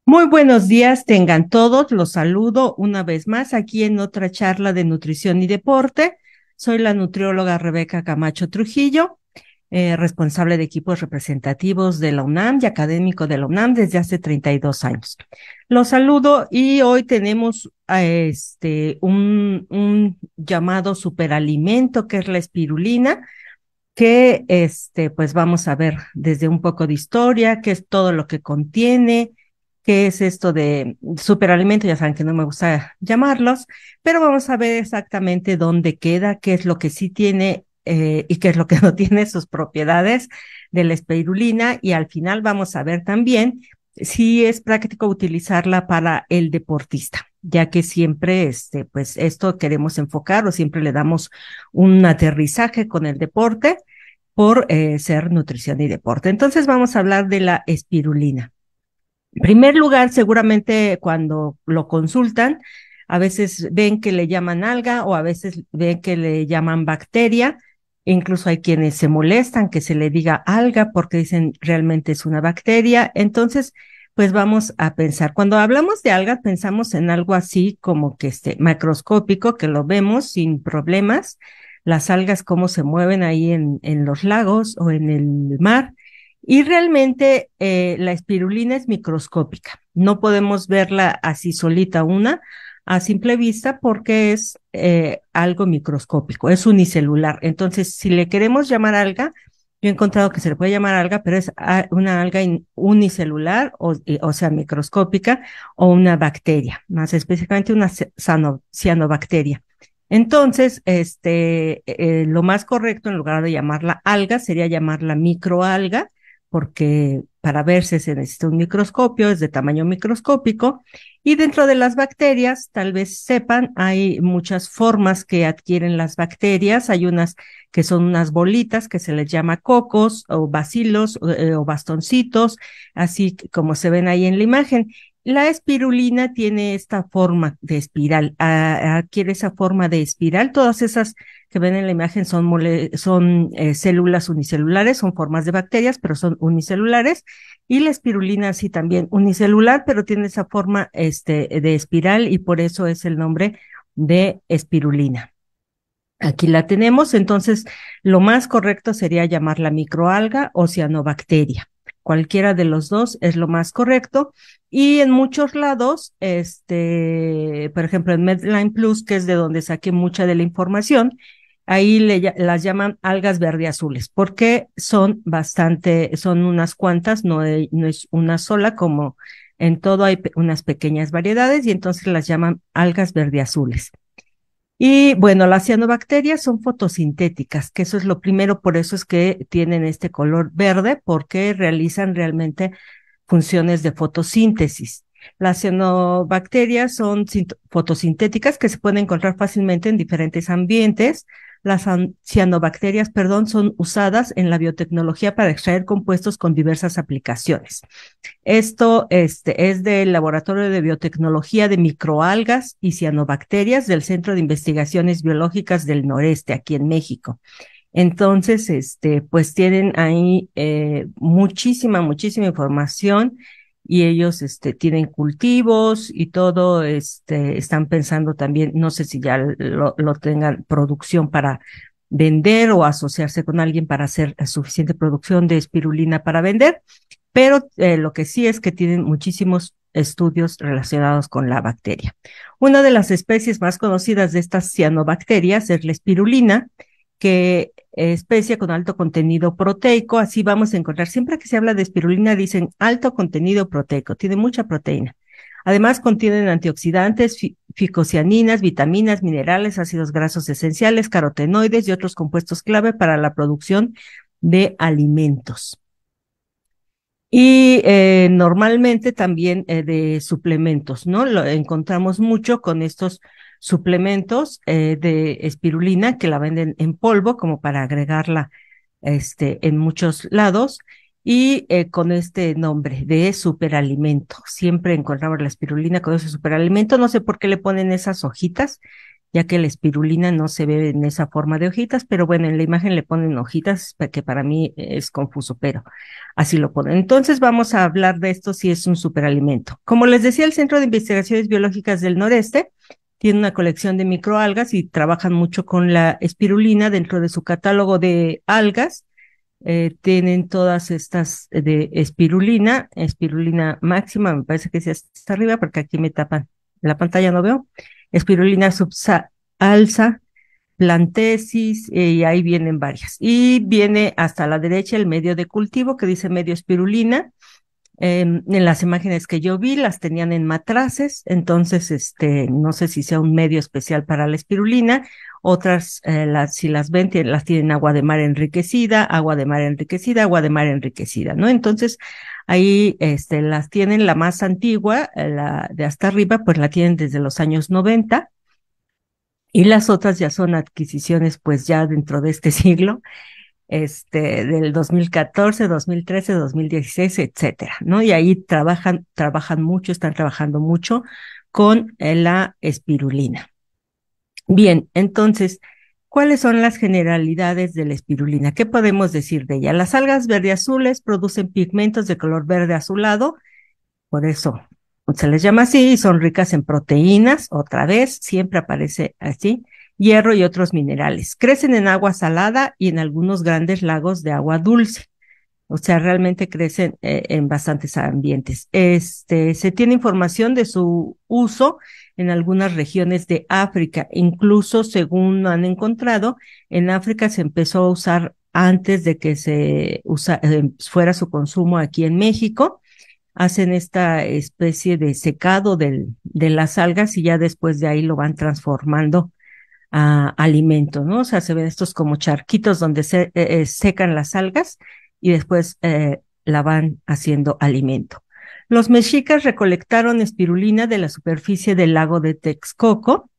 Muy buenos días, tengan todos. Los saludo una vez más aquí en otra charla de nutrición y deporte. Soy la nutrióloga Rebeca Camacho Trujillo, responsable de equipos representativos de la UNAM y académico de la UNAM desde hace 32 años. Los saludo y hoy tenemos un llamado superalimento que es la espirulina, que pues vamos a ver desde un poco de historia, qué es todo lo que contiene, qué es esto de superalimento, ya saben que no me gusta llamarlos, pero vamos a ver exactamente dónde queda, qué es lo que sí tiene y qué es lo que no tiene, sus propiedades de la espirulina, y al final vamos a ver también si es práctico utilizarla para el deportista, ya que siempre pues esto queremos enfocar o siempre le damos un aterrizaje con el deporte por ser nutrición y deporte. Entonces vamos a hablar de la espirulina. En primer lugar, seguramente cuando lo consultan, a veces ven que le llaman alga o a veces ven que le llaman bacteria. Incluso hay quienes se molestan que se le diga alga porque dicen realmente es una bacteria. Entonces, pues vamos a pensar. Cuando hablamos de algas, pensamos en algo así como que macroscópico, que lo vemos sin problemas. Las algas, cómo se mueven ahí en los lagos o en el mar, y realmente la espirulina es microscópica. No podemos verla así solita a simple vista porque es algo microscópico, es unicelular. Entonces, si le queremos llamar alga, yo he encontrado que se le puede llamar alga, pero es una alga unicelular, o sea, microscópica, o una bacteria, más específicamente una cianobacteria. Entonces, lo más correcto en lugar de llamarla alga sería llamarla microalga, porque para verse se necesita un microscopio, es de tamaño microscópico, y dentro de las bacterias, tal vez sepan, hay muchas formas que adquieren las bacterias. Hay unas que son unas bolitas que se les llama cocos o bacilos o bastoncitos, así como se ven ahí en la imagen. La espirulina tiene esta forma de espiral, adquiere esa forma de espiral. Todas esas que ven en la imagen son células unicelulares, son formas de bacterias, pero son unicelulares. Y la espirulina sí también unicelular, pero tiene esa forma de espiral y por eso es el nombre de espirulina. Aquí la tenemos, entonces lo más correcto sería llamarla microalga o cianobacteria. Cualquiera de los dos es lo más correcto. Y en muchos lados, por ejemplo, en Medline Plus, que es de donde saqué mucha de la información, ahí las llaman algas verde azules, porque son bastante, son unas cuantas, no es una sola, como en todo hay unas pequeñas variedades, y entonces las llaman algas verde azules. Y bueno, las cianobacterias son fotosintéticas, que eso es lo primero, por eso es que tienen este color verde, porque realizan realmente funciones de fotosíntesis. Las cianobacterias son fotosintéticas que se pueden encontrar fácilmente en diferentes ambientes. Las cianobacterias, perdón, son usadas en la biotecnología para extraer compuestos con diversas aplicaciones. Esto es del Laboratorio de Biotecnología de Microalgas y Cianobacterias del Centro de Investigaciones Biológicas del Noreste, aquí en México. Entonces, pues tienen ahí muchísima información, y ellos tienen cultivos y todo, están pensando también, no sé si ya lo tengan producción para vender o asociarse con alguien para hacer suficiente producción de espirulina para vender, pero lo que sí es que tienen muchísimos estudios relacionados con la bacteria. Una de las especies más conocidas de estas cianobacterias es la espirulina, que especie con alto contenido proteico. Así vamos a encontrar, siempre que se habla de espirulina dicen alto contenido proteico, tiene mucha proteína. Además contienen antioxidantes, ficocianinas, vitaminas, minerales, ácidos grasos esenciales, carotenoides y otros compuestos clave para la producción de alimentos. Y normalmente también de suplementos, ¿no? Lo encontramos mucho con estos suplementos de espirulina que la venden en polvo como para agregarla en muchos lados, y con este nombre de superalimento. Siempre encontramos la espirulina con ese superalimento. No sé por qué le ponen esas hojitas ya que la espirulina no se ve en esa forma de hojitas, pero bueno, en la imagen le ponen hojitas, que para mí es confuso, pero así lo ponen. Entonces vamos a hablar de esto si es un superalimento. Como les decía, el Centro de Investigaciones Biológicas del Noreste tiene una colección de microalgas y trabajan mucho con la espirulina dentro de su catálogo de algas. Tienen todas estas de espirulina, espirulina máxima, me parece que es hasta arriba, porque aquí me tapan la pantalla, no veo. Espirulina subsalsa, plantesis, y ahí vienen varias. Y viene hasta la derecha el medio de cultivo que dice medio espirulina. En las imágenes que yo vi las tenían en matraces, entonces no sé si sea un medio especial para la espirulina. Otras, si las ven, las tienen agua de mar enriquecida, agua de mar enriquecida, agua de mar enriquecida, ¿no? Entonces ahí las tienen, la más antigua, la de hasta arriba, pues la tienen desde los años 90, y las otras ya son adquisiciones pues ya dentro de este siglo, del 2014, 2013, 2016, etcétera, ¿no? Y ahí trabajan mucho, están trabajando mucho con la espirulina. Bien, entonces, ¿cuáles son las generalidades de la espirulina? ¿Qué podemos decir de ella? Las algas verde-azules producen pigmentos de color verde azulado, por eso se les llama así, y son ricas en proteínas, otra vez, siempre aparece así, hierro y otros minerales. Crecen en agua salada y en algunos grandes lagos de agua dulce. O sea, realmente crecen en bastantes ambientes. Se tiene información de su uso en algunas regiones de África. Incluso, según han encontrado, en África se empezó a usar antes de que fuera su consumo aquí en México. Hacen esta especie de secado de las algas y ya después de ahí lo van transformando a alimento, ¿no? O sea, se ven estos como charquitos donde se secan las algas y después la van haciendo alimento. Los mexicas recolectaron espirulina de la superficie del lago de Texcoco,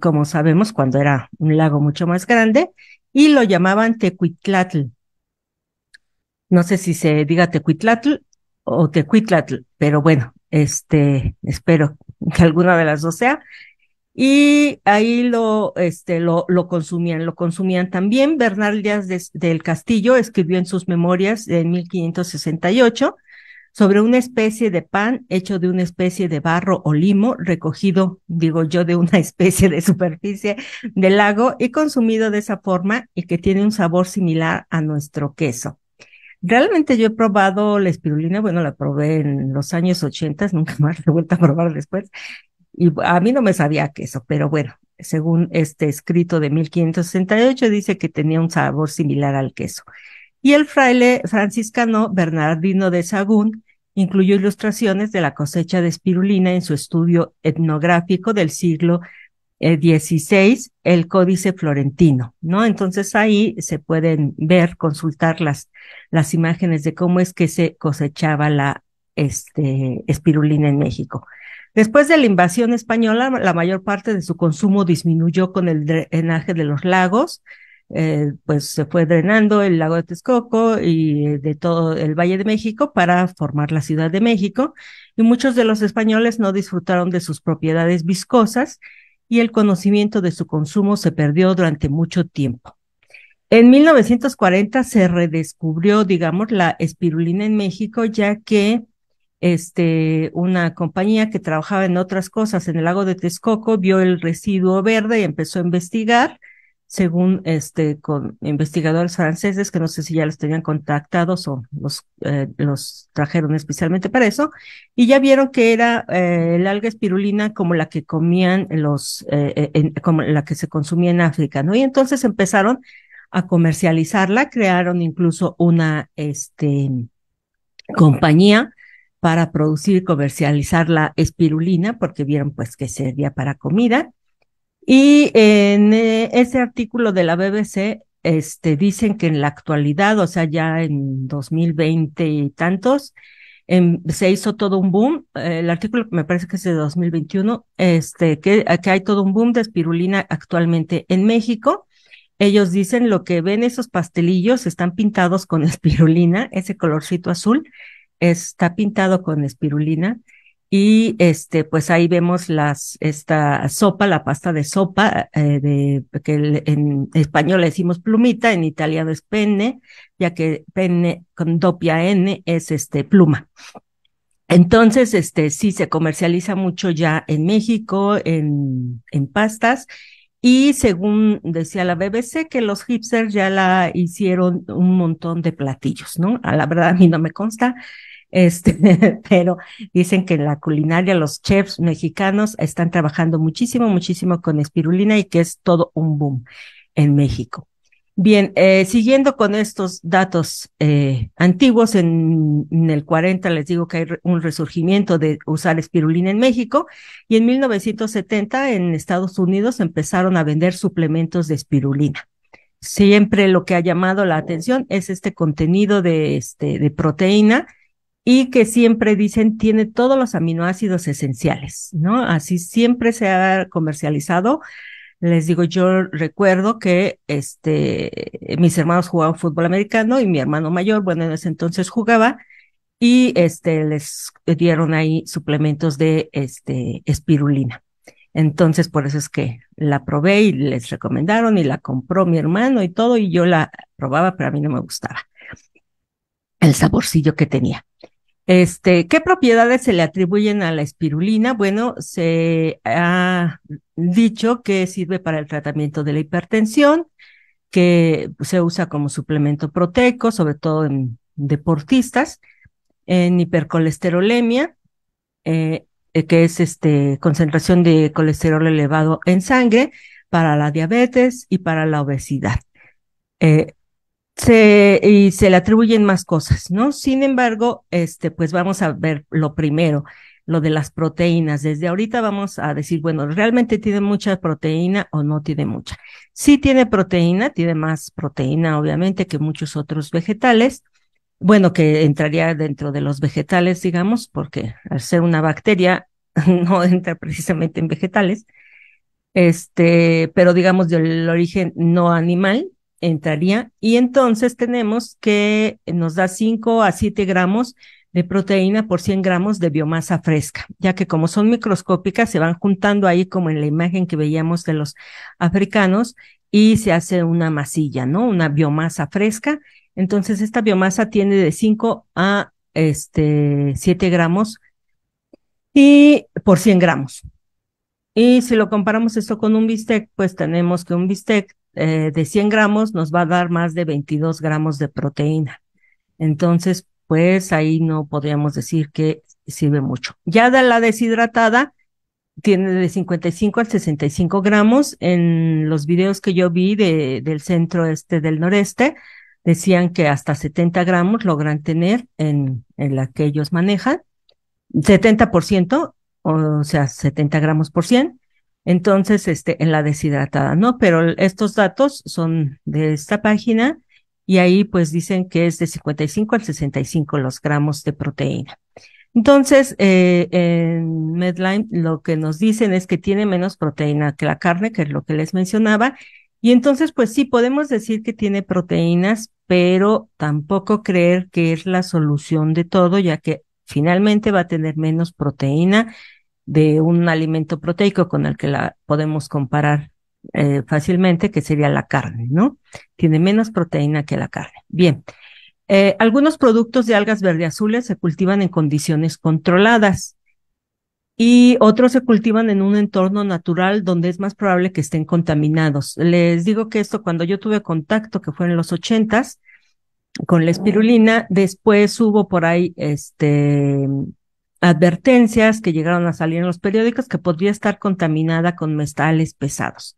como sabemos, cuando era un lago mucho más grande, y lo llamaban Tecuitlatl. No sé si se diga Tecuitlatl o Tecuitlatl, pero bueno, espero que alguna de las dos sea. Y ahí lo consumían también. Bernal Díaz del Castillo escribió en sus memorias en 1568 sobre una especie de pan hecho de una especie de barro o limo, recogido, digo yo, de una especie de superficie del lago y consumido de esa forma, y que tiene un sabor similar a nuestro queso. Realmente yo he probado la espirulina, bueno, la probé en los años 80, nunca más he vuelto a probar después, y a mí no me sabía queso, pero bueno, según este escrito de 1568 dice que tenía un sabor similar al queso. Y el fraile franciscano Bernardino de Sahagún incluyó ilustraciones de la cosecha de espirulina en su estudio etnográfico del siglo XVI, el Códice Florentino, ¿no? Entonces ahí se pueden ver, consultar las imágenes de cómo es que se cosechaba la espirulina en México. Después de la invasión española, la mayor parte de su consumo disminuyó con el drenaje de los lagos, pues se fue drenando el lago de Texcoco y de todo el Valle de México para formar la Ciudad de México, y muchos de los españoles no disfrutaron de sus propiedades viscosas y el conocimiento de su consumo se perdió durante mucho tiempo. En 1940 se redescubrió, digamos, la espirulina en México, ya que una compañía que trabajaba en otras cosas en el lago de Texcoco vio el residuo verde y empezó a investigar, según con investigadores franceses, que no sé si ya los tenían contactados o los trajeron especialmente para eso, y ya vieron que era el alga espirulina como la que comían como la que se consumía en África, ¿no? Y entonces empezaron a comercializarla, crearon incluso una compañía para producir y comercializar la espirulina, porque vieron pues que servía para comida. Y en ese artículo de la BBC, dicen que en la actualidad, o sea, ya en 2020 y tantos, se hizo todo un boom. El artículo me parece que es de 2021, que hay todo un boom de espirulina actualmente en México. Ellos dicen lo que ven, esos pastelillos están pintados con espirulina, ese colorcito azul está pintado con espirulina, Y pues ahí vemos esta sopa, la pasta de sopa, que en español le decimos plumita, en italiano es penne, ya que penne con doppia N es pluma. Entonces, sí se comercializa mucho ya en México, en pastas, y según decía la BBC, que los hipsters ya la hicieron un montón de platillos, ¿no? A la verdad a mí no me consta, pero dicen que en la culinaria los chefs mexicanos están trabajando muchísimo, muchísimo con espirulina y que es todo un boom en México. Bien, siguiendo con estos datos antiguos, en el 40 les digo que hay un resurgimiento de usar espirulina en México y en 1970 en Estados Unidos empezaron a vender suplementos de espirulina. Siempre lo que ha llamado la atención es este contenido de proteína y que siempre dicen tiene todos los aminoácidos esenciales, ¿no? Así siempre se ha comercializado. Les digo, yo recuerdo que mis hermanos jugaban fútbol americano y mi hermano mayor, bueno, en ese entonces jugaba y les dieron ahí suplementos de espirulina. Entonces, por eso es que la probé y les recomendaron y la compró mi hermano y todo, y yo la probaba, pero a mí no me gustaba el saborcillo que tenía. ¿Qué propiedades se le atribuyen a la espirulina? Bueno, se ha dicho que sirve para el tratamiento de la hipertensión, que se usa como suplemento proteico, sobre todo en deportistas, en hipercolesterolemia, que es concentración de colesterol elevado en sangre, para la diabetes y para la obesidad. Eh, y se le atribuyen más cosas, ¿no? Sin embargo, pues vamos a ver lo primero, lo de las proteínas. Desde ahorita vamos a decir, bueno, ¿realmente tiene mucha proteína o no tiene mucha? Sí tiene proteína, tiene más proteína, obviamente, que muchos otros vegetales. Bueno, que entraría dentro de los vegetales, digamos, porque al ser una bacteria no entra precisamente en vegetales, pero digamos del origen no animal entraría, y entonces tenemos que nos da 5 a 7 gramos de proteína por 100 gramos de biomasa fresca, ya que como son microscópicas se van juntando ahí como en la imagen que veíamos de los africanos y se hace una masilla, ¿no? Una biomasa fresca. Entonces esta biomasa tiene de 5 a 7 gramos y por 100 gramos. Y si lo comparamos esto con un bistec, pues tenemos que un bistec de 100 gramos nos va a dar más de 22 gramos de proteína. Entonces, pues ahí no podríamos decir que sirve mucho. Ya de la deshidratada, tiene de 55 a 65 gramos. En los videos que yo vi del centro del noreste, decían que hasta 70 gramos logran tener en la que ellos manejan. 70%, o sea, 70 gramos por 100. Entonces, en la deshidratada, ¿no? Pero estos datos son de esta página y ahí pues dicen que es de 55 al 65 los gramos de proteína. Entonces, en Medline lo que nos dicen es que tiene menos proteína que la carne, que es lo que les mencionaba. Y entonces, pues sí, podemos decir que tiene proteínas, pero tampoco creer que es la solución de todo, ya que finalmente va a tener menos proteína de un alimento proteico con el que la podemos comparar fácilmente, que sería la carne, ¿no? Tiene menos proteína que la carne. Bien. Algunos productos de algas verde azules se cultivan en condiciones controladas y otros se cultivan en un entorno natural donde es más probable que estén contaminados. Les digo que esto cuando yo tuve contacto, que fue en los 80s, con la espirulina, después hubo por ahí advertencias que llegaron a salir en los periódicos que podría estar contaminada con metales pesados.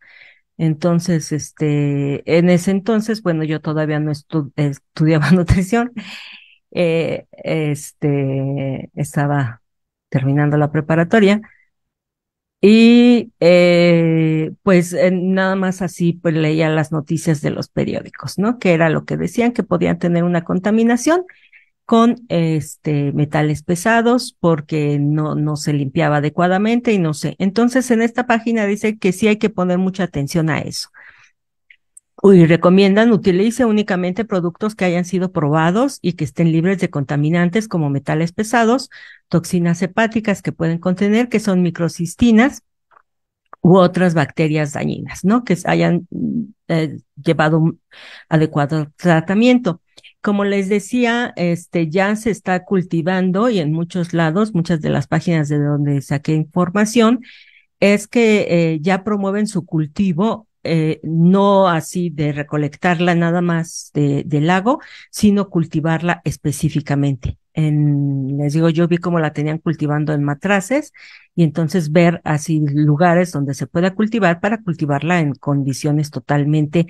Entonces, en ese entonces, bueno, yo todavía no estudiaba nutrición, estaba terminando la preparatoria y pues nada más así pues leía las noticias de los periódicos, ¿no? Que era lo que decían, que podían tener una contaminación con metales pesados porque no se limpiaba adecuadamente y no sé. Entonces en esta página dice que sí hay que poner mucha atención a eso. Y recomiendan utilice únicamente productos que hayan sido probados y que estén libres de contaminantes como metales pesados, toxinas hepáticas que pueden contener, que son microcistinas u otras bacterias dañinas, ¿no? Que hayan llevado un adecuado tratamiento. Como les decía, ya se está cultivando y en muchos lados, muchas de las páginas de donde saqué información, es que ya promueven su cultivo, no así de recolectarla nada más del lago, sino cultivarla específicamente. Les digo, yo vi cómo la tenían cultivando en matraces y entonces ver así lugares donde se pueda cultivar para cultivarla en condiciones totalmente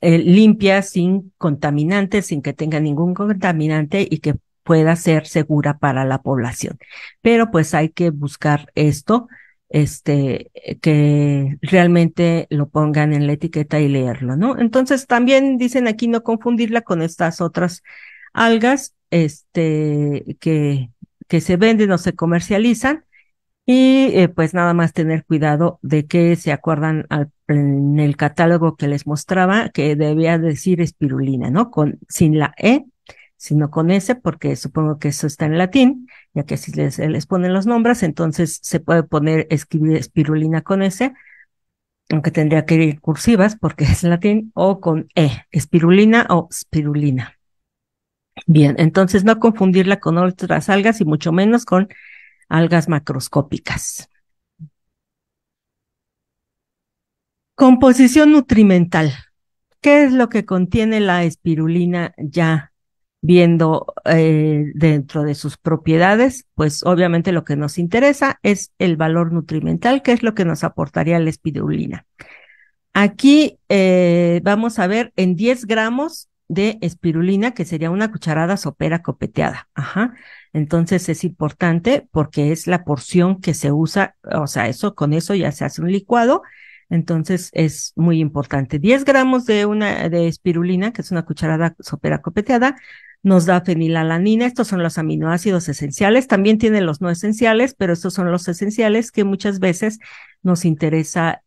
limpias, sin contaminantes, sin que tenga ningún contaminante y que pueda ser segura para la población. Pero pues hay que buscar esto, que realmente lo pongan en la etiqueta y leerlo, ¿no? Entonces también dicen aquí no confundirla con estas otras algas, que se venden o se comercializan y pues nada más tener cuidado de que se acuerdan en el catálogo que les mostraba que debía decir espirulina, ¿no? Sin la E, sino con S, porque supongo que eso está en latín, ya que así les ponen los nombres, entonces se puede escribir espirulina con S, aunque tendría que ir cursivas porque es latín, o con E, espirulina o spirulina. Bien, entonces no confundirla con otras algas y mucho menos con algas macroscópicas. Composición nutrimental. ¿Qué es lo que contiene la espirulina ya viendo dentro de sus propiedades? Pues obviamente lo que nos interesa es el valor nutrimental, que es lo que nos aportaría la espirulina. Aquí vamos a ver en 10 gramos de espirulina, que sería una cucharada sopera copeteada. Ajá. Entonces es importante porque es la porción que se usa, o sea, con eso ya se hace un licuado. Entonces es muy importante. 10 gramos de espirulina, que es una cucharada sopera copeteada, nos da fenilalanina. Estos son los aminoácidos esenciales. También tienen los no esenciales, pero estos son los esenciales que muchas veces nos interesa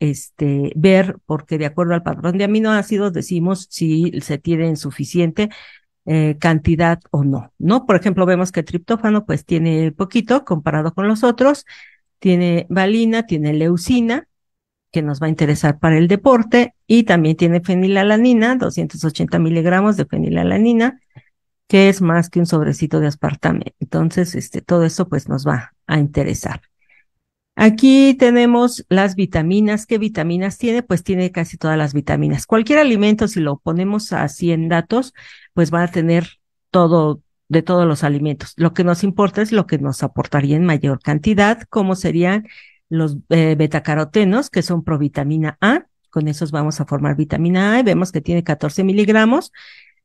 ver, porque de acuerdo al patrón de aminoácidos decimos si se tiene en suficiente cantidad o no, ¿no? Por ejemplo, vemos que el triptófano pues tiene poquito comparado con los otros, tiene valina, tiene leucina, que nos va a interesar para el deporte, y también tiene fenilalanina, 280 miligramos de fenilalanina, que es más que un sobrecito de aspartame. Entonces, todo eso pues nos va a interesar. Aquí tenemos las vitaminas. ¿Qué vitaminas tiene? Pues tiene casi todas las vitaminas. Cualquier alimento, si lo ponemos así en datos, pues va a tener todo de todos los alimentos. Lo que nos importa es lo que nos aportaría en mayor cantidad, como serían los betacarotenos, que son provitamina A. Con esos vamos a formar vitamina A y vemos que tiene 14 miligramos.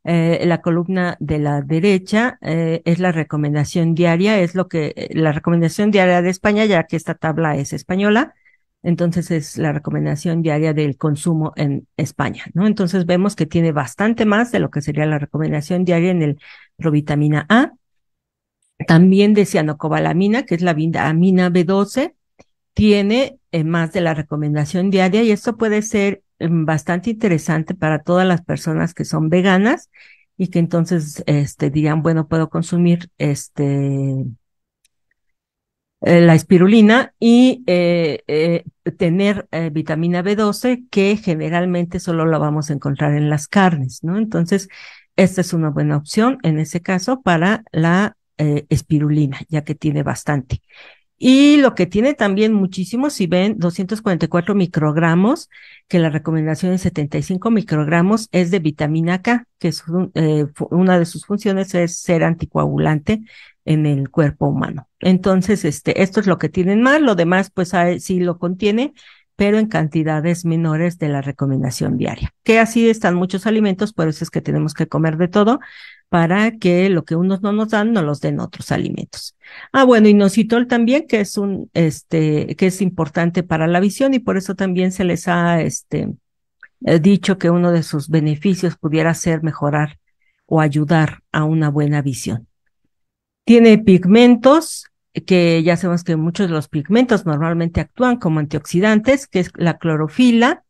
La columna de la derecha es la recomendación diaria, es la recomendación diaria de España, ya que esta tabla es española, entonces es la recomendación diaria del consumo en España, ¿no? Entonces vemos que tiene bastante más de lo que sería la recomendación diaria en el provitamina A. También de cianocobalamina, que es la vitamina B12, tiene más de la recomendación diaria, y esto puede ser bastante interesante para todas las personas que son veganas y que entonces dirían, bueno, puedo consumir la espirulina y tener vitamina B12, que generalmente solo la vamos a encontrar en las carnes, ¿no? Entonces, esta es una buena opción en ese caso para la espirulina, ya que tiene bastante. Y lo que tiene también muchísimo, si ven, 244 microgramos, que la recomendación es 75 microgramos, es de vitamina K, que es una de sus funciones es ser anticoagulante en el cuerpo humano. Entonces, esto es lo que tienen más, lo demás pues sí lo contiene, pero en cantidades menores de la recomendación diaria. Que así están muchos alimentos, por eso es que tenemos que comer de todo, para que lo que unos no nos dan, no los den otros alimentos. Bueno, inositol también, que es importante para la visión, y por eso también se les ha dicho que uno de sus beneficios pudiera ser mejorar o ayudar a una buena visión. Tiene pigmentos, que ya sabemos que muchos de los pigmentos normalmente actúan como antioxidantes, que es la clorofila,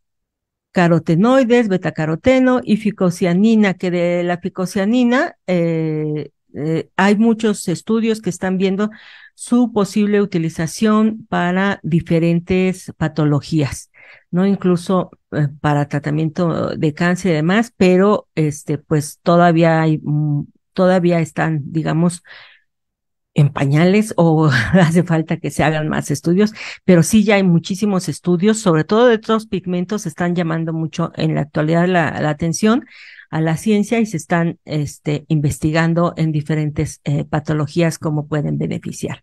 carotenoides, betacaroteno y ficocianina, que de la ficocianina hay muchos estudios que están viendo su posible utilización para diferentes patologías, ¿no? Incluso para tratamiento de cáncer y demás, pero pues todavía están, digamos, en pañales o hace falta que se hagan más estudios, pero sí ya hay muchísimos estudios, sobre todo de estos pigmentos, están llamando mucho en la actualidad la atención a la ciencia y se están investigando en diferentes patologías cómo pueden beneficiar.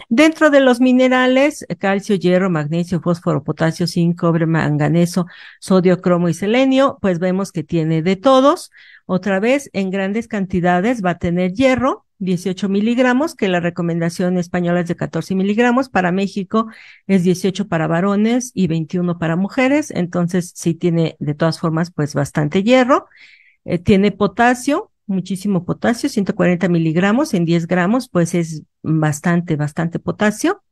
Dentro de los minerales, calcio, hierro, magnesio, fósforo, potasio, zinc, cobre, manganeso, sodio, cromo y selenio, pues vemos que tiene de todos. Otra vez, en grandes cantidades va a tener hierro, 18 miligramos, que la recomendación española es de 14 miligramos. Para México es 18 para varones y 21 para mujeres. Entonces, sí tiene de todas formas, pues bastante hierro. Tiene potasio, muchísimo potasio, 140 miligramos en 10 gramos, pues es bastante potasio.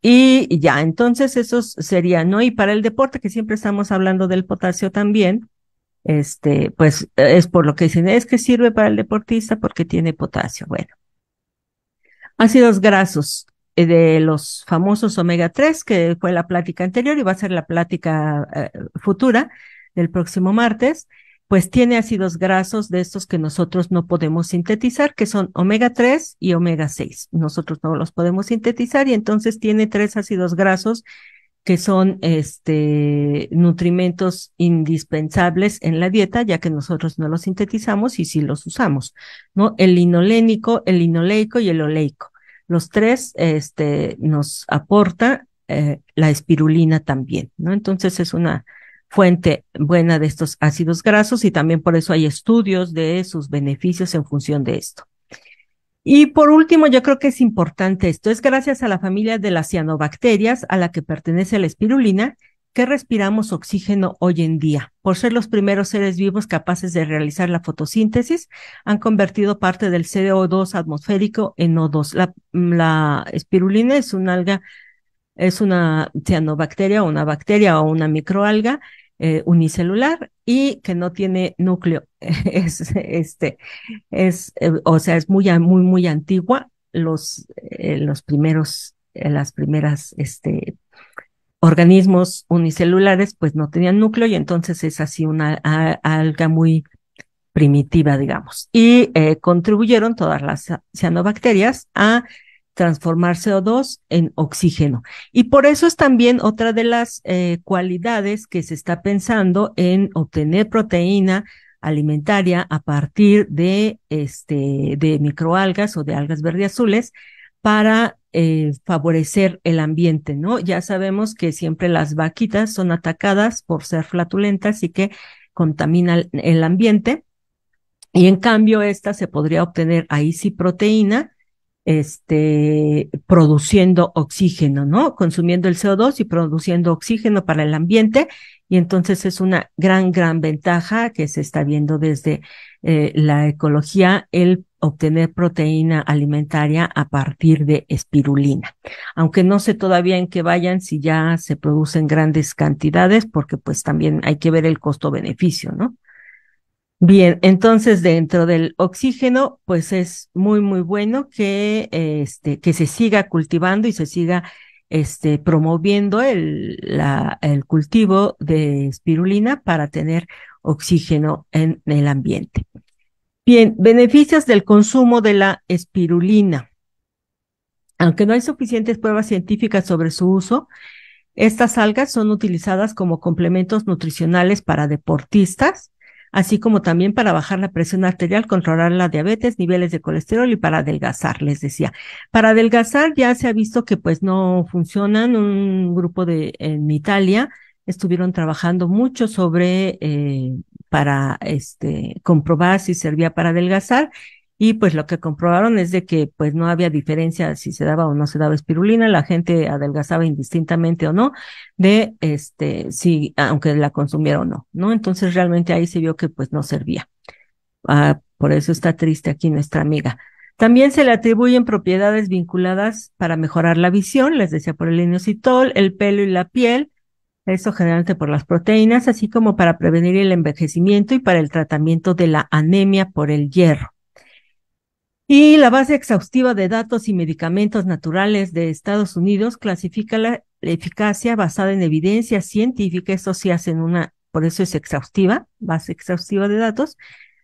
Y ya, entonces esos serían, ¿no? Y para el deporte, que siempre estamos hablando del potasio también, pues es por lo que dicen, es que sirve para el deportista porque tiene potasio. Bueno, ácidos grasos de los famosos omega 3, que fue la plática anterior y va a ser la plática futura del próximo martes, pues tiene ácidos grasos de estos que nosotros no podemos sintetizar, que son omega 3 y omega 6. Nosotros no los podemos sintetizar y entonces tiene 3 ácidos grasos que son nutrimentos indispensables en la dieta, ya que nosotros no los sintetizamos y sí los usamos, ¿no? El linolénico, el linoleico y el oleico. Los tres nos aporta la espirulina también, ¿no? Entonces es una fuente buena de estos ácidos grasos y también por eso hay estudios de sus beneficios en función de esto. Y por último, yo creo que es importante esto, es gracias a la familia de las cianobacterias a la que pertenece la espirulina que respiramos oxígeno hoy en día. Por ser los primeros seres vivos capaces de realizar la fotosíntesis, han convertido parte del CO2 atmosférico en O2. La espirulina es un alga, es una cianobacteria o una bacteria o una microalga unicelular y que no tiene núcleo. O sea, es muy antigua. Los primeros, las primeras, organismos unicelulares, pues no tenían núcleo y entonces es así una alga muy primitiva, digamos. Y contribuyeron todas las cianobacterias a transformar CO2 en oxígeno. Y por eso es también otra de las cualidades que se está pensando en obtener proteína alimentaria a partir de microalgas o de algas verde azules para favorecer el ambiente, ¿no? Ya sabemos que siempre las vaquitas son atacadas por ser flatulentas y que contaminan el ambiente. Y en cambio, esta se podría obtener ahí sí proteína, produciendo oxígeno, ¿no? Consumiendo el CO2 y produciendo oxígeno para el ambiente. Y entonces es una gran ventaja que se está viendo desde la ecología, el obtener proteína alimentaria a partir de espirulina. Aunque no sé todavía en qué vayan, si ya se producen grandes cantidades, porque pues también hay que ver el costo-beneficio, ¿no? Bien, entonces dentro del oxígeno, pues es muy bueno que se siga cultivando y se siga promoviendo el cultivo de espirulina para tener oxígeno en el ambiente. Bien, beneficios del consumo de la espirulina. Aunque no hay suficientes pruebas científicas sobre su uso, estas algas son utilizadas como complementos nutricionales para deportistas, así como también para bajar la presión arterial, controlar la diabetes, niveles de colesterol y para adelgazar, les decía. Para adelgazar ya se ha visto que pues no funcionan. Un grupo en Italia estuvieron trabajando mucho sobre para comprobar si servía para adelgazar. Y pues lo que comprobaron es de que pues no había diferencia si se daba o no se daba espirulina, la gente adelgazaba indistintamente o no, de si, aunque la consumiera o no, ¿no? Entonces realmente ahí se vio que pues no servía. Por eso está triste aquí nuestra amiga. También se le atribuyen propiedades vinculadas para mejorar la visión, les decía por el inositol, el pelo y la piel, Esto generalmente por las proteínas, así como para prevenir el envejecimiento y para el tratamiento de la anemia por el hierro. Y la base exhaustiva de datos y medicamentos naturales de Estados Unidos clasifica la eficacia basada en evidencia científica. Esto sí hacen por eso es exhaustiva, base exhaustiva de datos,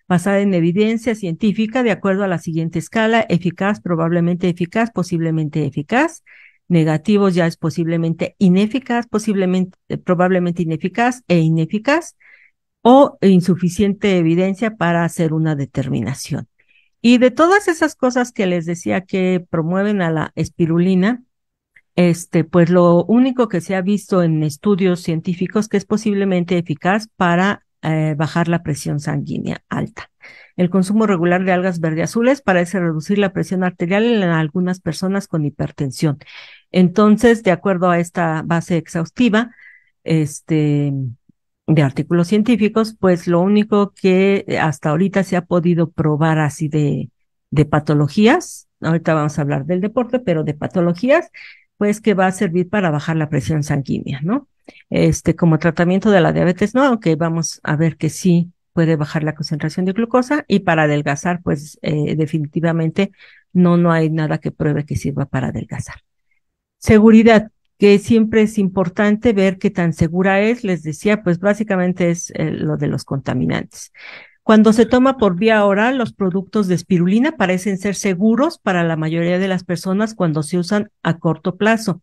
basada en evidencia científica de acuerdo a la siguiente escala: eficaz, probablemente eficaz, posiblemente eficaz; negativos ya es posiblemente ineficaz, probablemente ineficaz e ineficaz; o insuficiente evidencia para hacer una determinación. Y de todas esas cosas que les decía que promueven a la espirulina, pues lo único que se ha visto en estudios científicos que es posiblemente eficaz para bajar la presión sanguínea alta. El consumo regular de algas verde-azules parece reducir la presión arterial en algunas personas con hipertensión. Entonces, de acuerdo a esta base exhaustiva, de artículos científicos, pues lo único que hasta ahorita se ha podido probar así de patologías, ahorita vamos a hablar del deporte, pero de patologías, pues que va a servir para bajar la presión sanguínea, ¿no? Como tratamiento de la diabetes, no, aunque vamos a ver que sí puede bajar la concentración de glucosa, y para adelgazar, pues definitivamente no hay nada que pruebe que sirva para adelgazar. Seguridad, que siempre es importante ver qué tan segura es. Les decía, pues básicamente es lo de los contaminantes. Cuando se toma por vía oral, los productos de espirulina parecen ser seguros para la mayoría de las personas cuando se usan a corto plazo.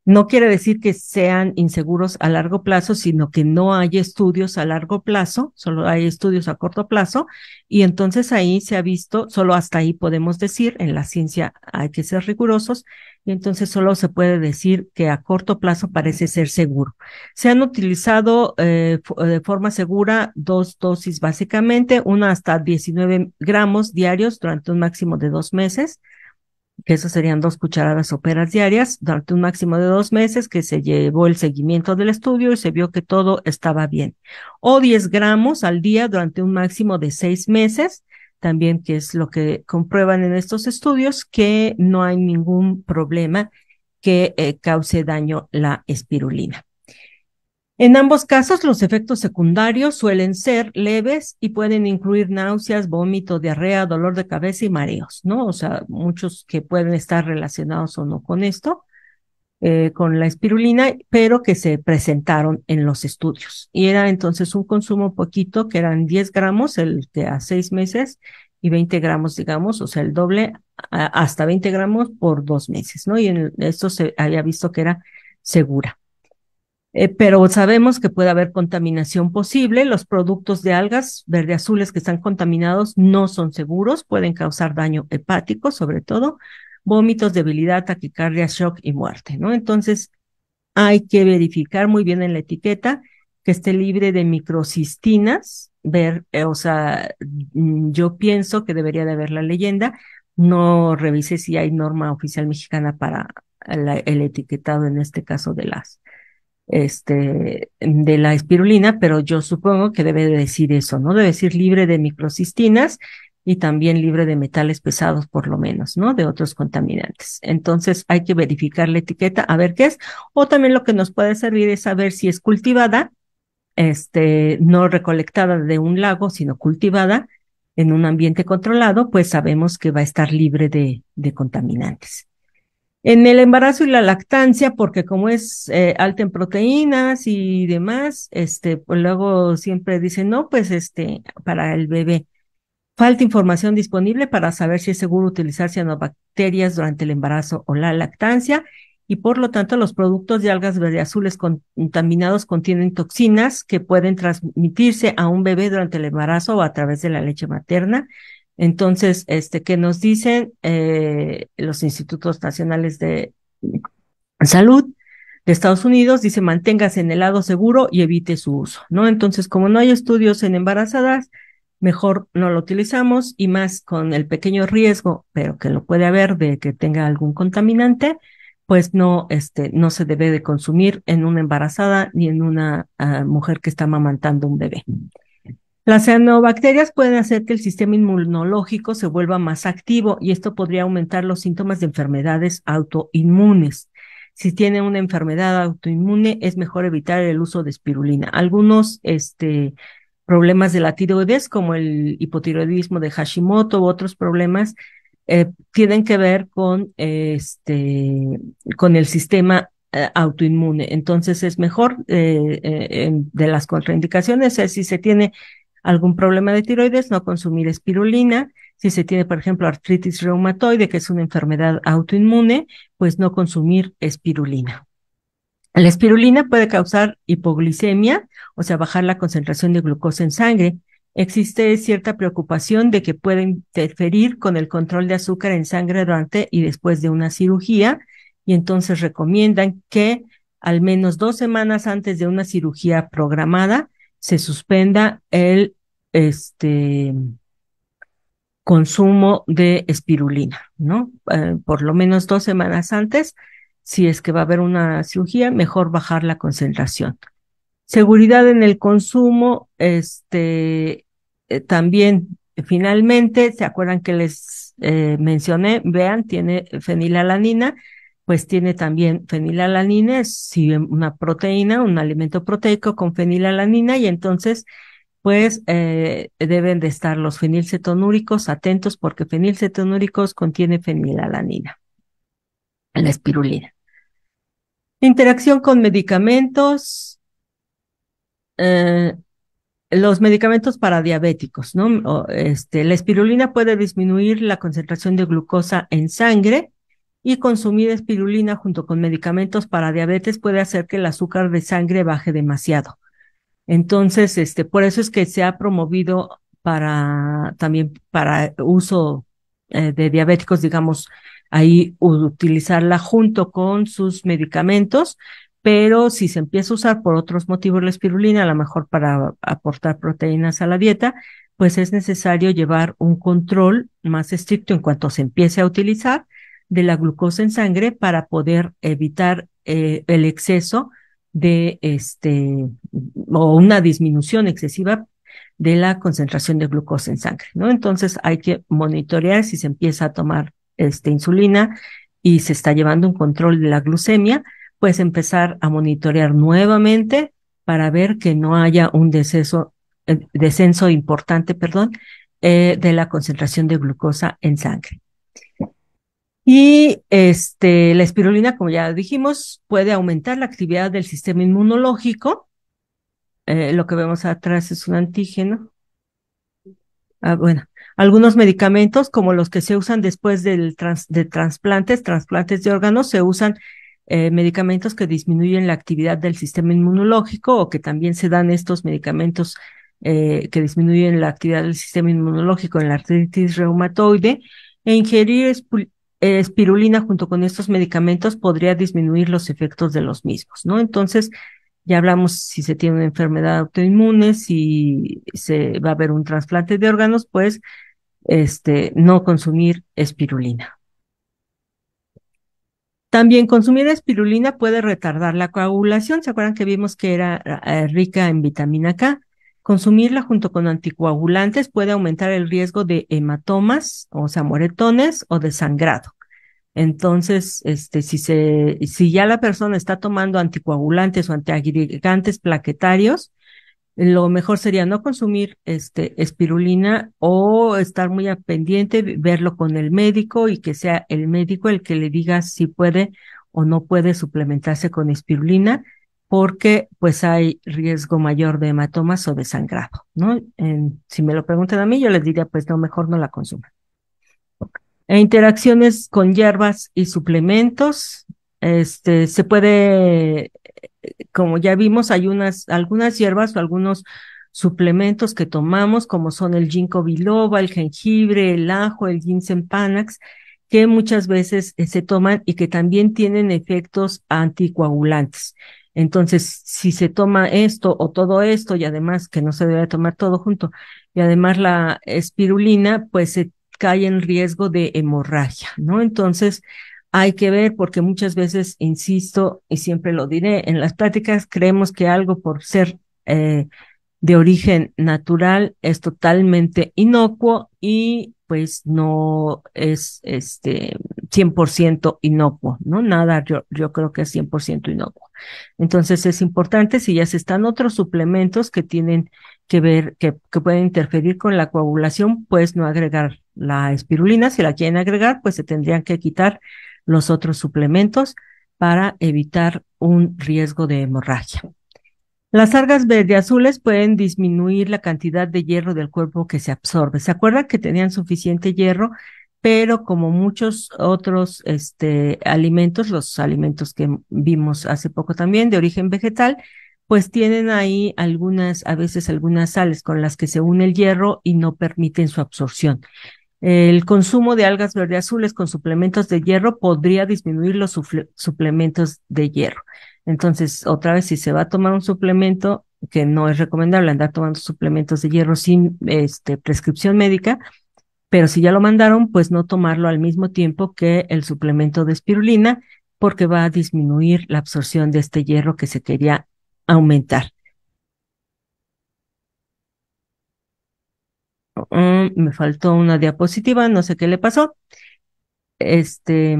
No quiere decir que sean inseguros a largo plazo, sino que no hay estudios a largo plazo, solo hay estudios a corto plazo, y entonces ahí se ha visto, solo hasta ahí podemos decir, en la ciencia hay que ser rigurosos, y entonces solo se puede decir que a corto plazo parece ser seguro. Se han utilizado de forma segura 2 dosis básicamente, una hasta 19 gramos diarios durante un máximo de 2 meses, que eso serían 2 cucharadas soperas diarias durante un máximo de 2 meses, que se llevó el seguimiento del estudio y se vio que todo estaba bien. O 10 gramos al día durante un máximo de 6 meses, también que es lo que comprueban en estos estudios, que no hay ningún problema que cause daño la espirulina. En ambos casos, los efectos secundarios suelen ser leves y pueden incluir náuseas, vómito, diarrea, dolor de cabeza y mareos, ¿no? O sea, muchos que pueden estar relacionados o no con esto, con la espirulina, pero que se presentaron en los estudios. Y era entonces un consumo poquito, que eran 10 gramos el de a 6 meses y 20 gramos, digamos, o sea, el doble, hasta 20 gramos por 2 meses, ¿no? Y en esto se había visto que era segura. Pero sabemos que puede haber contaminación posible. Los productos de algas verde-azules que están contaminados no son seguros, pueden causar daño hepático, sobre todo, vómitos, debilidad, taquicardia, shock y muerte, ¿no? Entonces, hay que verificar muy bien en la etiqueta que esté libre de microcistinas, o sea, yo pienso que debería de haber la leyenda. No revisé si hay norma oficial mexicana para el etiquetado, en este caso de la espirulina, pero yo supongo que debe de decir eso, ¿no? Debe decir libre de microcistinas y también libre de metales pesados, por lo menos, ¿no? De otros contaminantes. Entonces hay que verificar la etiqueta a ver qué es, o también lo que nos puede servir es saber si es cultivada, no recolectada de un lago, sino cultivada en un ambiente controlado, pues sabemos que va a estar libre de contaminantes. En el embarazo y la lactancia, porque como es alta en proteínas y demás, pues luego siempre dicen, no, pues para el bebé. Falta información disponible para saber si es seguro utilizar cianobacterias durante el embarazo o la lactancia, y por lo tanto los productos de algas verdeazules contaminados contienen toxinas que pueden transmitirse a un bebé durante el embarazo o a través de la leche materna. Entonces, ¿qué nos dicen los institutos nacionales de salud de Estados Unidos? Dice, manténgase en el lado seguro y evite su uso, ¿no? Entonces, como no hay estudios en embarazadas, mejor no lo utilizamos, y más con el pequeño riesgo, pero que lo puede haber, de que tenga algún contaminante, pues no se debe de consumir en una embarazada ni en una mujer que está amamantando un bebé. Las cianobacterias pueden hacer que el sistema inmunológico se vuelva más activo, y esto podría aumentar los síntomas de enfermedades autoinmunes. si tiene una enfermedad autoinmune, es mejor evitar el uso de espirulina. Algunos, problemas de la tiroides, como el hipotiroidismo de Hashimoto u otros problemas, tienen que ver con el sistema autoinmune. Entonces es mejor, de las contraindicaciones es si se tiene algún problema de tiroides, no consumir espirulina. Si se tiene, por ejemplo, artritis reumatoide, que es una enfermedad autoinmune, pues no consumir espirulina. La espirulina puede causar hipoglicemia, o sea, bajar la concentración de glucosa en sangre. Existe cierta preocupación de que puede interferir con el control de azúcar en sangre durante y después de una cirugía, y entonces recomiendan que al menos 2 semanas antes de una cirugía programada se suspenda el consumo de espirulina, ¿no? Por lo menos 2 semanas antes, si es que va a haber una cirugía, mejor bajar la concentración. Seguridad en el consumo, también, finalmente, ¿se acuerdan que les mencioné? Vean, tiene fenilalanina, pues tiene también fenilalanina, es sí, una proteína, un alimento proteico con fenilalanina, y entonces pues deben de estar los fenilcetonúricos atentos, porque fenilcetonúricos contiene fenilalanina, la espirulina. Interacción con medicamentos, eh, los medicamentos para diabéticos, ¿no? La espirulina puede disminuir la concentración de glucosa en sangre, y consumir espirulina junto con medicamentos para diabetes puede hacer que el azúcar de sangre baje demasiado. Entonces, por eso es que se ha promovido también para uso de diabéticos, digamos, ahí utilizarla junto con sus medicamentos, pero si se empieza a usar por otros motivos la espirulina, a lo mejor para aportar proteínas a la dieta, pues es necesario llevar un control más estricto en cuanto se empiece a utilizar de la glucosa en sangre para poder evitar el exceso de o una disminución excesiva de la concentración de glucosa en sangre, ¿no? Entonces hay que monitorear si se empieza a tomar insulina y se está llevando un control de la glucemia, pues empezar a monitorear nuevamente para ver que no haya un descenso importante, perdón, de la concentración de glucosa en sangre. Y la espirulina, como ya dijimos, puede aumentar la actividad del sistema inmunológico. Lo que vemos atrás es un antígeno. Bueno, algunos medicamentos, como los que se usan después de trasplantes de órganos, se usan medicamentos que disminuyen la actividad del sistema inmunológico, o que también se dan estos medicamentos que disminuyen la actividad del sistema inmunológico en la artritis reumatoide. Ingerir espirulina junto con estos medicamentos podría disminuir los efectos de los mismos, ¿no? Entonces, ya hablamos si se tiene una enfermedad autoinmune, si se va a haber un trasplante de órganos, pues no consumir espirulina. También consumir espirulina puede retardar la coagulación. ¿Se acuerdan que vimos que era rica en vitamina K? Consumirla junto con anticoagulantes puede aumentar el riesgo de hematomas, o sea, moretones o de sangrado. Entonces, si ya la persona está tomando anticoagulantes o antiagregantes plaquetarios, lo mejor sería no consumir espirulina, o estar muy a pendiente, verlo con el médico, y que sea el médico el que le diga si puede o no puede suplementarse con espirulina, porque pues hay riesgo mayor de hematomas o de sangrado, ¿no? Si me lo preguntan a mí, yo les diría, pues no, mejor no la consuman. Interacciones con hierbas y suplementos. Se puede, como ya vimos, hay algunas hierbas o algunos suplementos que tomamos, como son el ginkgo biloba, el jengibre, el ajo, el ginseng panax, que muchas veces se toman y que también tienen efectos anticoagulantes. Entonces, si se toma esto o todo esto, y además que no se debe tomar todo junto, y además la espirulina, pues se cae en riesgo de hemorragia, ¿no? Entonces, hay que ver, porque muchas veces, insisto, y siempre lo diré, en las pláticas creemos que algo, por ser de origen natural, es totalmente inocuo, y pues no es 100% inocuo, ¿no? Nada, yo creo que es 100% inocuo. Entonces es importante, si ya se están otros suplementos que tienen que ver, que pueden interferir con la coagulación, pues no agregar la espirulina. Si la quieren agregar, pues se tendrían que quitar los otros suplementos para evitar un riesgo de hemorragia. Las algas verde azules pueden disminuir la cantidad de hierro del cuerpo que se absorbe. ¿Se acuerdan que tenían suficiente hierro? Pero como muchos otros alimentos, los alimentos que vimos hace poco también de origen vegetal, pues tienen ahí a veces algunas sales con las que se une el hierro y no permiten su absorción. El consumo de algas verde azules con suplementos de hierro podría disminuir los suplementos de hierro. Entonces, otra vez, si se va a tomar un suplemento, que no es recomendable andar tomando suplementos de hierro sin prescripción médica, pero si ya lo mandaron, pues no tomarlo al mismo tiempo que el suplemento de espirulina, porque va a disminuir la absorción de este hierro que se quería aumentar. Me faltó una diapositiva, no sé qué le pasó. Este,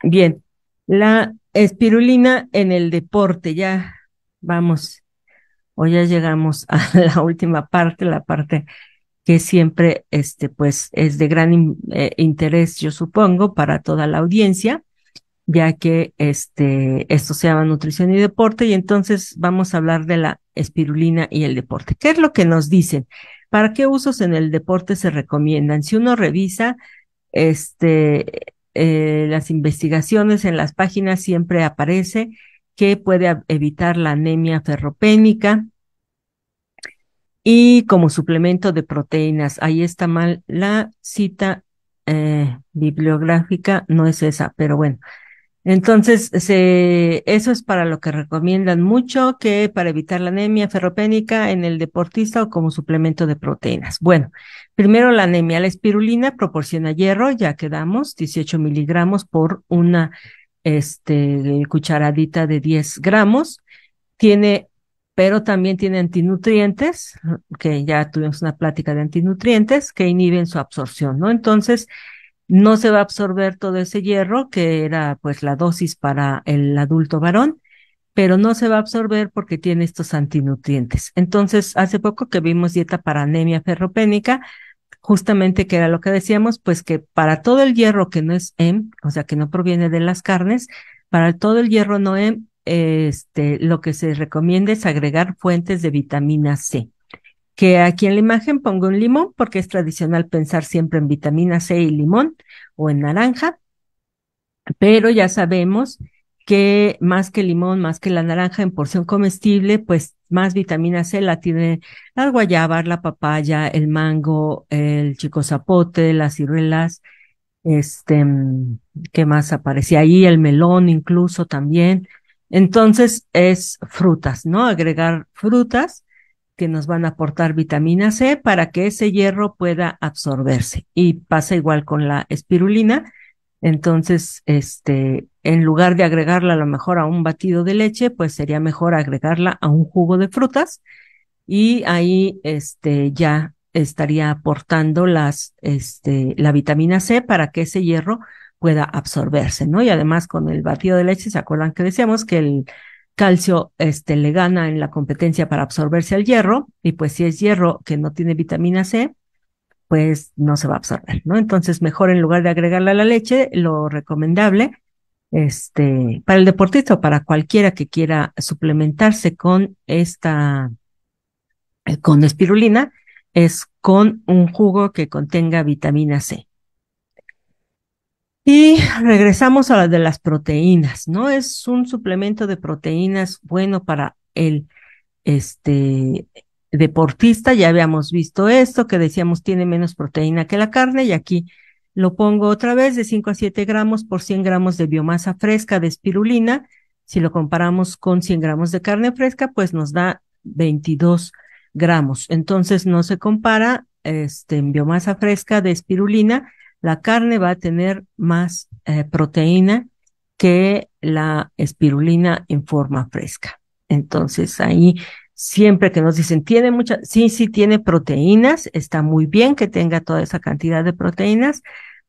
Bien, la espirulina en el deporte, ya vamos, o ya llegamos a la última parte, la parte que siempre, pues, es de gran interés, yo supongo, para toda la audiencia, ya que esto se llama nutrición y deporte, y entonces vamos a hablar de la espirulina y el deporte. ¿Qué es lo que nos dicen? ¿Para qué usos en el deporte se recomiendan? Si uno revisa las investigaciones en las páginas, siempre aparece que puede evitar la anemia ferropénica y como suplemento de proteínas. Ahí está mal la cita bibliográfica, no es esa, pero bueno. Entonces, eso es para lo que recomiendan mucho, que para evitar la anemia ferropénica en el deportista o como suplemento de proteínas. Bueno, primero la anemia. La espirulina proporciona hierro, ya quedamos, 18 miligramos por una cucharadita de 10 gramos. Tiene, pero también tiene antinutrientes, que ya tuvimos una plática de antinutrientes, que inhiben su absorción, ¿no? Entonces, no se va a absorber todo ese hierro, que era pues la dosis para el adulto varón, pero no se va a absorber porque tiene estos antinutrientes. Entonces, hace poco que vimos dieta para anemia ferropénica, justamente que era lo que decíamos, pues que para todo el hierro que no es heme, o sea, que no proviene de las carnes, para todo el hierro no heme, lo que se recomienda es agregar fuentes de vitamina C, que aquí en la imagen pongo un limón, porque es tradicional pensar siempre en vitamina C y limón o en naranja, pero ya sabemos que más que el limón, más que la naranja en porción comestible, pues más vitamina C la tiene la guayaba, la papaya, el mango, el chico zapote, las ciruelas, ¿qué más aparecía ahí? El melón incluso también. Entonces es frutas, ¿no? Agregar frutas que nos van a aportar vitamina C para que ese hierro pueda absorberse. Y pasa igual con la espirulina. Entonces, en lugar de agregarla a lo mejor a un batido de leche, pues sería mejor agregarla a un jugo de frutas y ahí, ya estaría aportando la vitamina C para que ese hierro pueda absorberse, ¿no? Y además con el batido de leche, ¿se acuerdan que decíamos que el calcio, le gana en la competencia para absorberse al hierro? Y pues si es hierro que no tiene vitamina C, pues no se va a absorber, ¿no? Entonces, mejor en lugar de agregarle a la leche, lo recomendable, para el deportista o para cualquiera que quiera suplementarse con con espirulina, es con un jugo que contenga vitamina C. Y regresamos a la de las proteínas, ¿no? Es un suplemento de proteínas bueno para el deportista. Ya habíamos visto esto, que decíamos tiene menos proteína que la carne, y aquí lo pongo otra vez, de 5 a 7 gramos por 100 gramos de biomasa fresca de espirulina. Si lo comparamos con 100 gramos de carne fresca, pues nos da 22 gramos. Entonces no se compara, en biomasa fresca de espirulina, la carne va a tener más proteína que la espirulina en forma fresca. Entonces ahí siempre que nos dicen, tiene sí tiene proteínas, está muy bien que tenga toda esa cantidad de proteínas,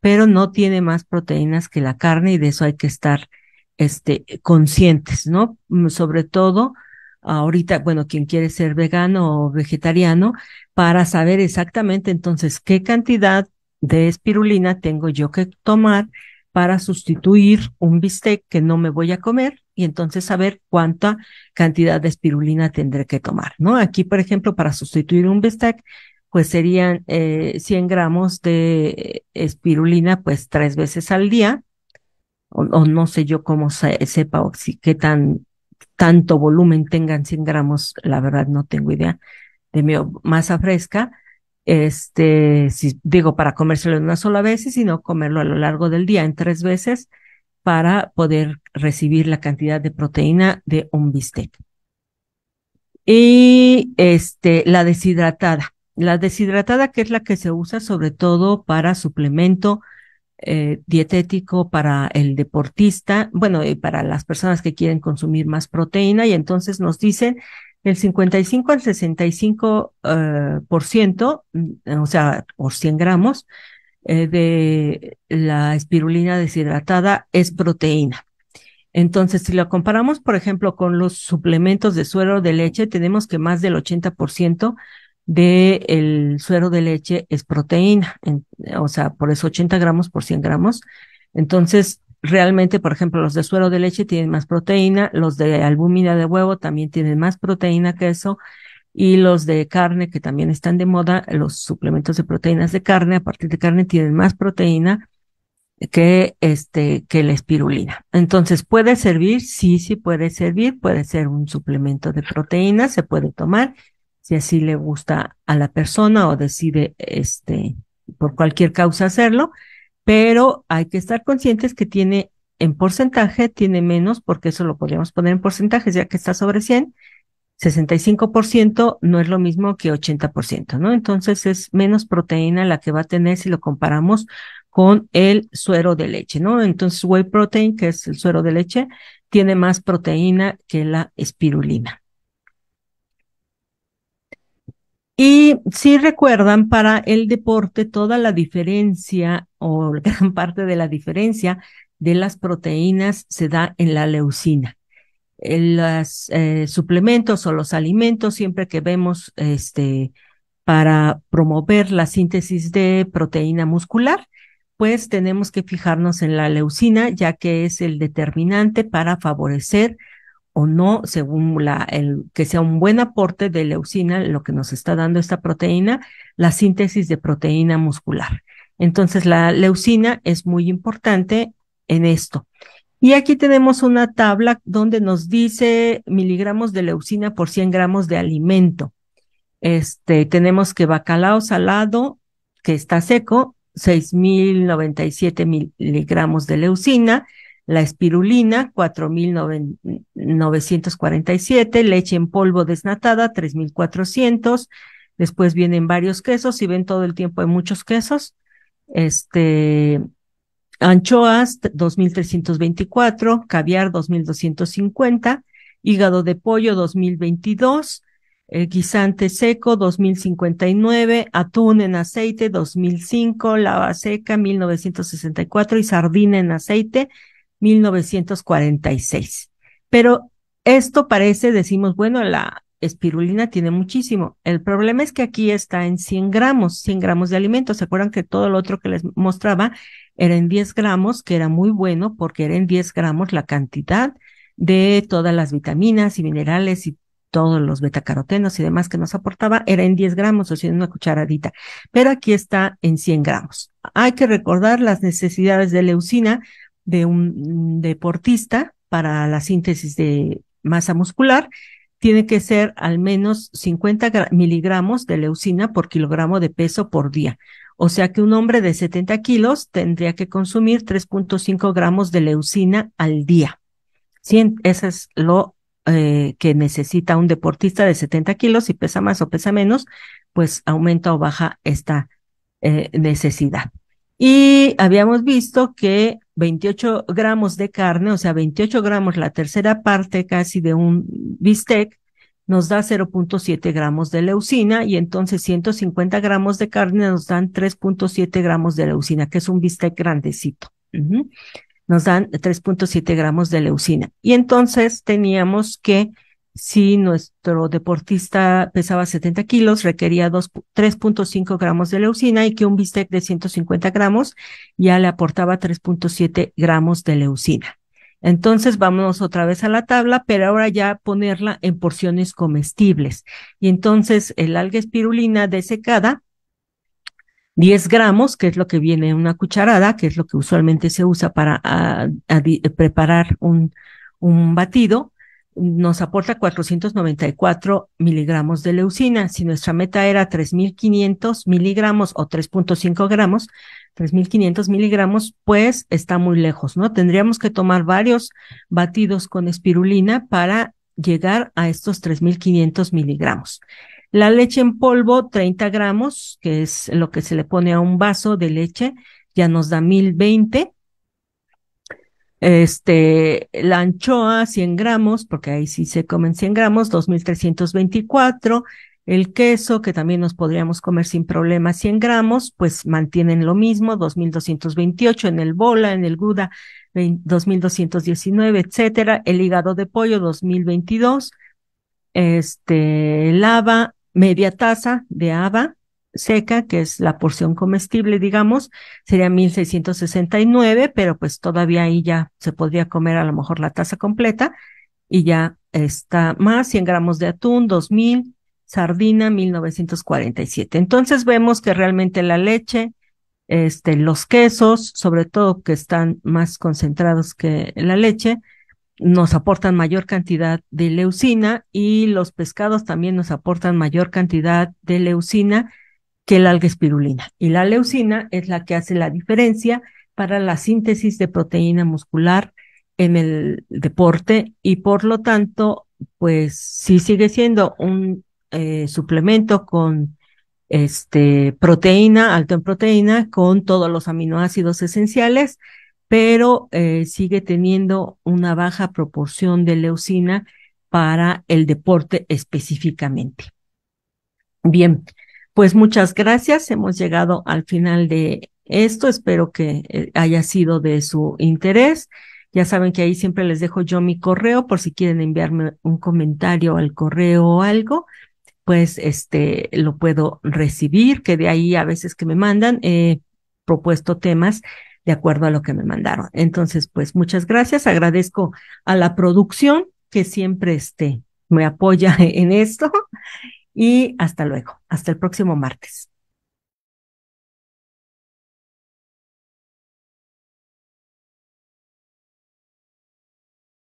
pero no tiene más proteínas que la carne y de eso hay que estar conscientes, ¿no? Sobre todo ahorita, bueno, quien quiere ser vegano o vegetariano, para saber exactamente entonces qué cantidad de espirulina tengo yo que tomar para sustituir un bistec que no me voy a comer y entonces saber cuánta cantidad de espirulina tendré que tomar, ¿no? Aquí, por ejemplo, para sustituir un bistec, pues serían 100 gramos de espirulina, pues 3 veces al día, o no sé yo cómo sepa o si qué tanto volumen tengan 100 gramos, la verdad no tengo idea de mi masa fresca, si digo para comérselo en una sola vez, sino comerlo a lo largo del día en 3 veces para poder recibir la cantidad de proteína de un bistec. Y la deshidratada que es la que se usa sobre todo para suplemento dietético para el deportista, bueno, y para las personas que quieren consumir más proteína, y entonces nos dicen el 55 al 65 por ciento, o sea, por 100 gramos de la espirulina deshidratada es proteína. Entonces, si lo comparamos, por ejemplo, con los suplementos de suero de leche, tenemos que más del 80% del suero de leche es proteína, o sea, por eso 80 gramos por 100 gramos. Entonces, realmente, por ejemplo, los de suero de leche tienen más proteína, los de albúmina de huevo también tienen más proteína que eso, y los de carne, que también están de moda, los suplementos de proteínas de carne, a partir de carne, tienen más proteína que la espirulina. Entonces, ¿puede servir? Sí, sí puede servir. Puede ser un suplemento de proteína, se puede tomar si así le gusta a la persona o decide, por cualquier causa hacerlo, pero hay que estar conscientes que tiene en porcentaje, tiene menos, porque eso lo podríamos poner en porcentajes, ya que está sobre 100, 65% no es lo mismo que 80%, ¿no? Entonces es menos proteína la que va a tener si lo comparamos con el suero de leche, ¿no? Entonces whey protein, que es el suero de leche, tiene más proteína que la espirulina. Y si recuerdan, para el deporte, toda la diferencia o gran parte de la diferencia de las proteínas se da en la leucina. Los suplementos o los alimentos, siempre que vemos para promover la síntesis de proteína muscular, pues tenemos que fijarnos en la leucina, ya que es el determinante para favorecer o no, según que sea un buen aporte de leucina, lo que nos está dando esta proteína, la síntesis de proteína muscular. Entonces, la leucina es muy importante en esto. Y aquí tenemos una tabla donde nos dice miligramos de leucina por 100 gramos de alimento. Tenemos que bacalao salado, que está seco, 6,097 miligramos de leucina, la espirulina, 4,947, leche en polvo desnatada, 3,400, después vienen varios quesos, si ven todo el tiempo hay muchos quesos, anchoas 2,324, caviar 2,250, hígado de pollo 2,022, guisante seco 2,059, atún en aceite 2,005, lava seca 1,964 y sardina en aceite 1,946. Pero esto parece, decimos, bueno, la espirulina tiene muchísimo. El problema es que aquí está en 100 gramos, 100 gramos de alimento. ¿Se acuerdan que todo lo otro que les mostraba era en 10 gramos, que era muy bueno porque era en 10 gramos la cantidad de todas las vitaminas y minerales y todos los betacarotenos y demás que nos aportaba, era en 10 gramos, o sea, en una cucharadita. Pero aquí está en 100 gramos. Hay que recordar las necesidades de leucina de un deportista para la síntesis de masa muscular. Tiene que ser al menos 50 miligramos de leucina por kilogramo de peso por día. O sea que un hombre de 70 kilos tendría que consumir 3,5 gramos de leucina al día. Sí, eso es lo que necesita un deportista de 70 kilos. Si pesa más o pesa menos, pues aumenta o baja esta necesidad. Y habíamos visto que 28 gramos de carne, o sea, 28 gramos, la tercera parte casi de un bistec, nos da 0.7 gramos de leucina y entonces 150 gramos de carne nos dan 3.7 gramos de leucina, que es un bistec grandecito. Nos dan 3.7 gramos de leucina. Y entonces teníamos que, si nuestro deportista pesaba 70 kilos, requería 3.5 gramos de leucina y que un bistec de 150 gramos ya le aportaba 3.7 gramos de leucina. Entonces vámonos otra vez a la tabla, pero ahora ya ponerla en porciones comestibles. Y entonces el alga espirulina desecada, 10 gramos, que es lo que viene en una cucharada, que es lo que usualmente se usa para preparar un batido, nos aporta 494 miligramos de leucina. Si nuestra meta era 3.500 miligramos o 3.5 gramos, 3.500 miligramos, pues está muy lejos, ¿no? Tendríamos que tomar varios batidos con espirulina para llegar a estos 3.500 miligramos. La leche en polvo, 30 gramos, que es lo que se le pone a un vaso de leche, ya nos da 1.020. La anchoa, 100 gramos, porque ahí sí se comen 100 gramos, 2.324. El queso, que también nos podríamos comer sin problema 100 gramos, pues mantienen lo mismo, 2.228. En el bola, en el Gouda, 2.219, etcétera. El hígado de pollo, 2.022. El haba, media taza de haba seca, que es la porción comestible, digamos, sería 1.669, pero pues todavía ahí ya se podría comer a lo mejor la taza completa y ya está más, 100 gramos de atún, 2.000, sardina, 1.947. Entonces vemos que realmente la leche, los quesos, sobre todo que están más concentrados que la leche, nos aportan mayor cantidad de leucina y los pescados también nos aportan mayor cantidad de leucina que el alga espirulina. Y la leucina es la que hace la diferencia para la síntesis de proteína muscular en el deporte y por lo tanto, pues sí sigue siendo un suplemento con proteína, alto en proteína, con todos los aminoácidos esenciales, pero sigue teniendo una baja proporción de leucina para el deporte específicamente. Bien, pues muchas gracias. Hemos llegado al final de esto. Espero que haya sido de su interés. Ya saben que ahí siempre les dejo yo mi correo por si quieren enviarme un comentario al correo o algo, pues lo puedo recibir, que de ahí a veces que me mandan, he propuesto temas de acuerdo a lo que me mandaron. Entonces, pues muchas gracias, agradezco a la producción que siempre me apoya en esto y hasta luego, hasta el próximo martes.